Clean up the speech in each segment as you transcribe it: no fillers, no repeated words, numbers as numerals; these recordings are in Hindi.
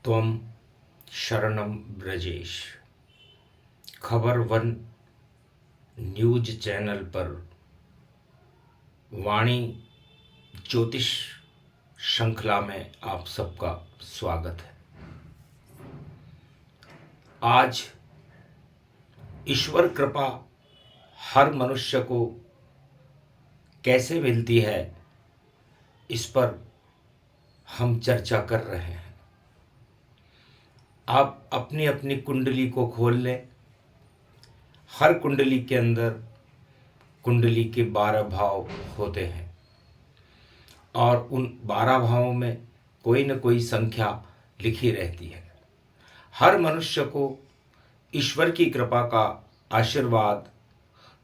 त्वं शरणं ब्रजेश। खबर वन न्यूज चैनल पर वाणी ज्योतिष श्रृंखला में आप सबका स्वागत है। आज ईश्वर कृपा हर मनुष्य को कैसे मिलती है, इस पर हम चर्चा कर रहे हैं। आप अपनी अपनी कुंडली को खोल लें। हर कुंडली के अंदर कुंडली के 12 भाव होते हैं और उन 12 भावों में कोई न कोई संख्या लिखी रहती है। हर मनुष्य को ईश्वर की कृपा का आशीर्वाद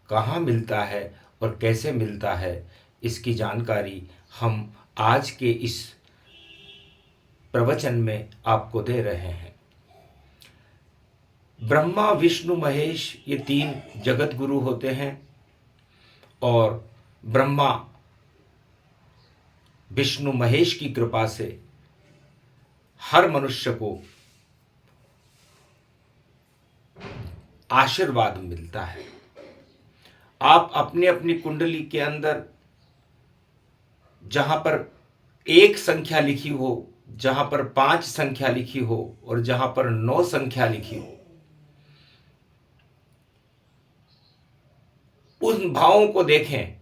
कहाँ मिलता है और कैसे मिलता है, इसकी जानकारी हम आज के इस प्रवचन में आपको दे रहे हैं। ब्रह्मा, विष्णु, महेश ये 3 जगत गुरु होते हैं और ब्रह्मा, विष्णु, महेश की कृपा से हर मनुष्य को आशीर्वाद मिलता है। आप अपनी अपनी कुंडली के अंदर जहां पर 1 संख्या लिखी हो, जहां पर 5 संख्या लिखी हो और जहां पर 9 संख्या लिखी हो, उन भावों को देखें।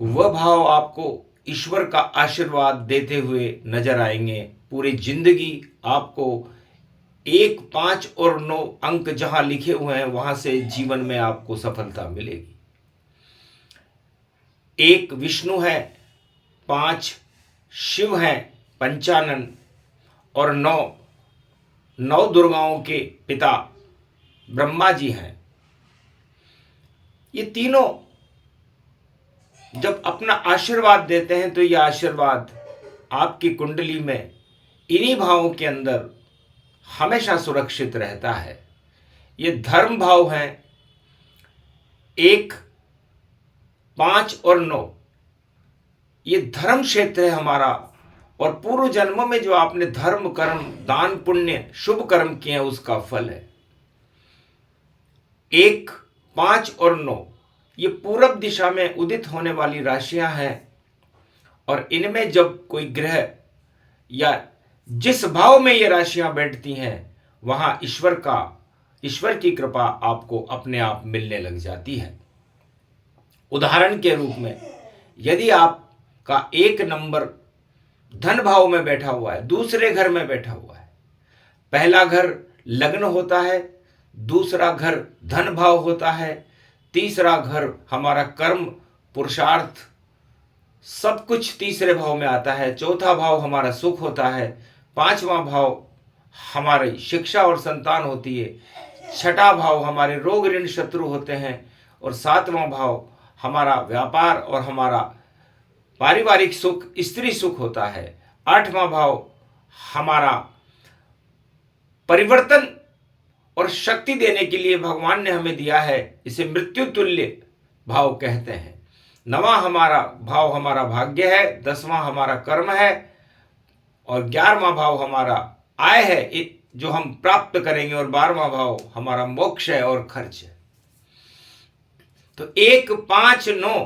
वह भाव आपको ईश्वर का आशीर्वाद देते हुए नजर आएंगे। पूरी जिंदगी आपको 1, 5 और 9 अंक जहां लिखे हुए हैं, वहां से जीवन में आपको सफलता मिलेगी। 1 विष्णु है, 5 शिव हैं, पंचानन, और 9 दुर्गाओं के पिता ब्रह्मा जी हैं। ये तीनों जब अपना आशीर्वाद देते हैं तो यह आशीर्वाद आपकी कुंडली में इन्हीं भावों के अंदर हमेशा सुरक्षित रहता है। ये धर्म भाव हैं 1, 5 और 9। ये धर्म क्षेत्र है हमारा, और पूर्व जन्मों में जो आपने धर्म, कर्म, दान, पुण्य, शुभ कर्म किए हैं, उसका फल है। 1, 5 और 9 ये पूरब दिशा में उदित होने वाली राशियां हैं, और इनमें जब कोई ग्रह या जिस भाव में ये राशियां बैठती हैं, वहां ईश्वर की कृपा आपको अपने आप मिलने लग जाती है। उदाहरण के रूप में, यदि आपका 1 नंबर धन भाव में बैठा हुआ है, दूसरे घर में बैठा हुआ है, पहला घर लग्न होता है, दूसरा घर धन भाव होता है, तीसरा घर हमारा कर्म, पुरुषार्थ, सब कुछ तीसरे भाव में आता है, चौथा भाव हमारा सुख होता है, 5वां भाव हमारी शिक्षा और संतान होती है, 6ठा भाव हमारे रोग, ऋण, शत्रु होते हैं, और 7वां भाव हमारा व्यापार और हमारा पारिवारिक सुख, स्त्री सुख होता है। 8वां भाव हमारा परिवर्तन और शक्ति देने के लिए भगवान ने हमें दिया है, इसे मृत्यु तुल्य भाव कहते हैं। 9वां हमारा भाव हमारा भाग्य है, 10वां हमारा कर्म है, और 11वां भाव हमारा आय है जो हम प्राप्त करेंगे, और 12वां भाव हमारा मोक्ष है और खर्च है। तो 1, 5, 9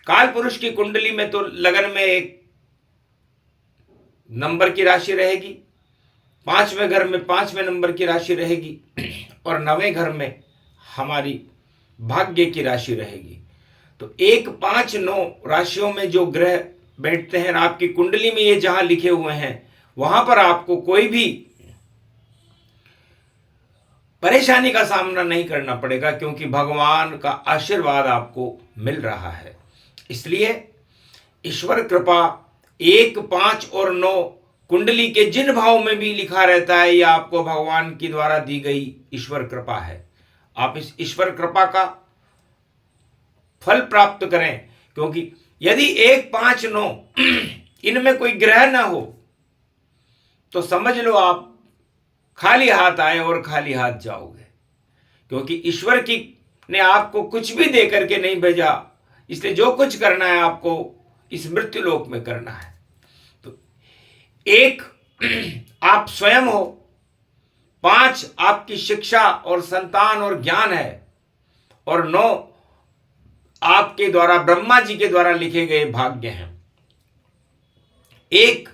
काल पुरुष की कुंडली में तो लगन में 1 नंबर की राशि रहेगी, 5वें घर में 5वें नंबर की राशि रहेगी, और 9वें घर में हमारी भाग्य की राशि रहेगी। तो 1, 5, 9 राशियों में जो ग्रह बैठते हैं, आपकी कुंडली में ये जहां लिखे हुए हैं, वहां पर आपको कोई भी परेशानी का सामना नहीं करना पड़ेगा, क्योंकि भगवान का आशीर्वाद आपको मिल रहा है। इसलिए ईश्वर कृपा 1, 5 और 9 कुंडली के जिन भाव में भी लिखा रहता है, यह आपको भगवान की द्वारा दी गई ईश्वर कृपा है। आप इस ईश्वर कृपा का फल प्राप्त करें, क्योंकि यदि 1, 5, 9 इनमें कोई ग्रह ना हो तो समझ लो आप खाली हाथ आए और खाली हाथ जाओगे, क्योंकि ईश्वर की ने आपको कुछ भी दे करके नहीं भेजा। इसलिए जो कुछ करना है आपको इस मृत्यु लोक में करना है। तो एक आप स्वयं हो, 5 आपकी शिक्षा और संतान और ज्ञान है, और 9 आपके द्वारा ब्रह्मा जी के द्वारा लिखे गए भाग्य हैं। 1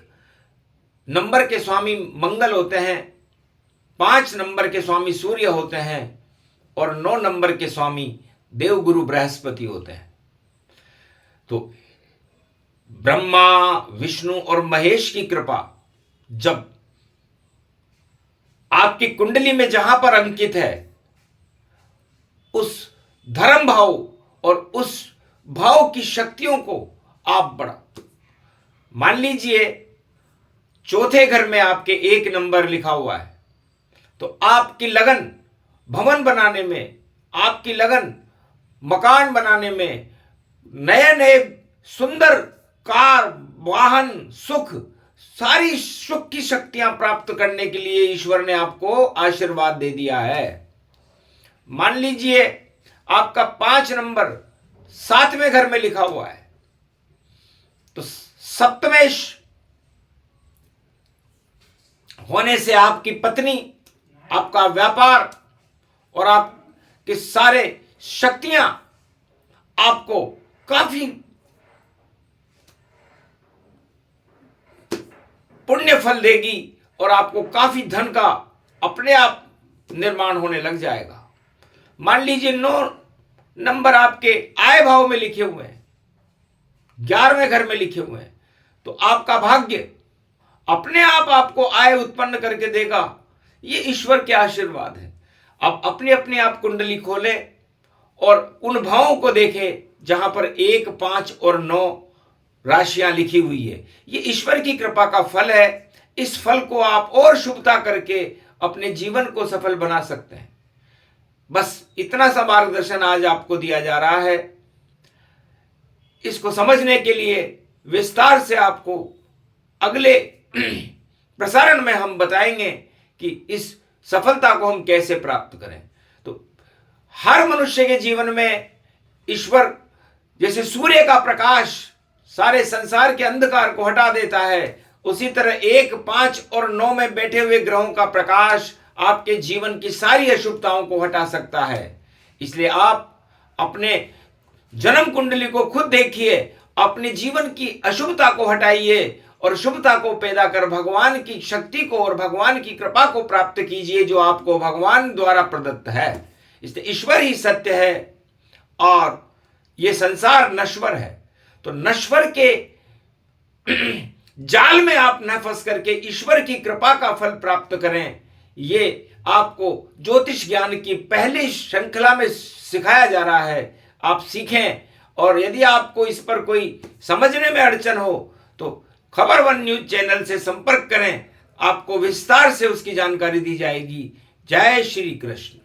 नंबर के स्वामी मंगल होते हैं, 5 नंबर के स्वामी सूर्य होते हैं, और 9 नंबर के स्वामी देवगुरु बृहस्पति होते हैं। तो ब्रह्मा, विष्णु और महेश की कृपा जब आपकी कुंडली में जहां पर अंकित है, उस धर्म भाव और उस भाव की शक्तियों को आप बढ़ा। मान लीजिए चौथे घर में आपके 1 नंबर लिखा हुआ है, तो आपकी लगन भवन बनाने में, आपकी लगन मकान बनाने में, नए नए सुंदर कार, वाहन, सुख, सारी सुख की शक्तियां प्राप्त करने के लिए ईश्वर ने आपको आशीर्वाद दे दिया है। मान लीजिए आपका 5 नंबर 7वें घर में लिखा हुआ है, तो सप्तमेश होने से आपकी पत्नी, आपका व्यापार और आपके सारे शक्तियां आपको काफी पुण्य फल देगी और आपको काफी धन का अपने आप निर्माण होने लग जाएगा। मान लीजिए 9 नंबर आपके आय भाव में लिखे हुए हैं, 11वें घर में लिखे हुए हैं, तो आपका भाग्य अपने आप आपको आय उत्पन्न करके देगा। ये ईश्वर के आशीर्वाद है। आप अपनी अपनी आप कुंडली खोलें और उन भावों को देखें जहां पर 1, 5 और 9 राशियां लिखी हुई है। ये ईश्वर की कृपा का फल है। इस फल को आप और शुभता करके अपने जीवन को सफल बना सकते हैं। बस इतना सा मार्गदर्शन आज आपको दिया जा रहा है। इसको समझने के लिए विस्तार से आपको अगले प्रसारण में हम बताएंगे कि इस सफलता को हम कैसे प्राप्त करें। तो हर मनुष्य के जीवन में ईश्वर जैसे सूर्य का प्रकाश सारे संसार के अंधकार को हटा देता है, उसी तरह 1, 5 और 9 में बैठे हुए ग्रहों का प्रकाश आपके जीवन की सारी अशुभताओं को हटा सकता है। इसलिए आप अपने जन्म कुंडली को खुद देखिए, अपने जीवन की अशुभता को हटाइए और शुभता को पैदा कर भगवान की शक्ति को और भगवान की कृपा को प्राप्त कीजिए, जो आपको भगवान द्वारा प्रदत्त है। इसलिए ईश्वर ही सत्य है और यह संसार नश्वर है। तो नश्वर के जाल में आप न फंस करके ईश्वर की कृपा का फल प्राप्त करें। ये आपको ज्योतिष ज्ञान की पहली श्रृंखला में सिखाया जा रहा है। आप सीखें, और यदि आपको इस पर कोई समझने में अड़चन हो तो खबर 1 न्यूज चैनल से संपर्क करें, आपको विस्तार से उसकी जानकारी दी जाएगी। जय श्री कृष्ण।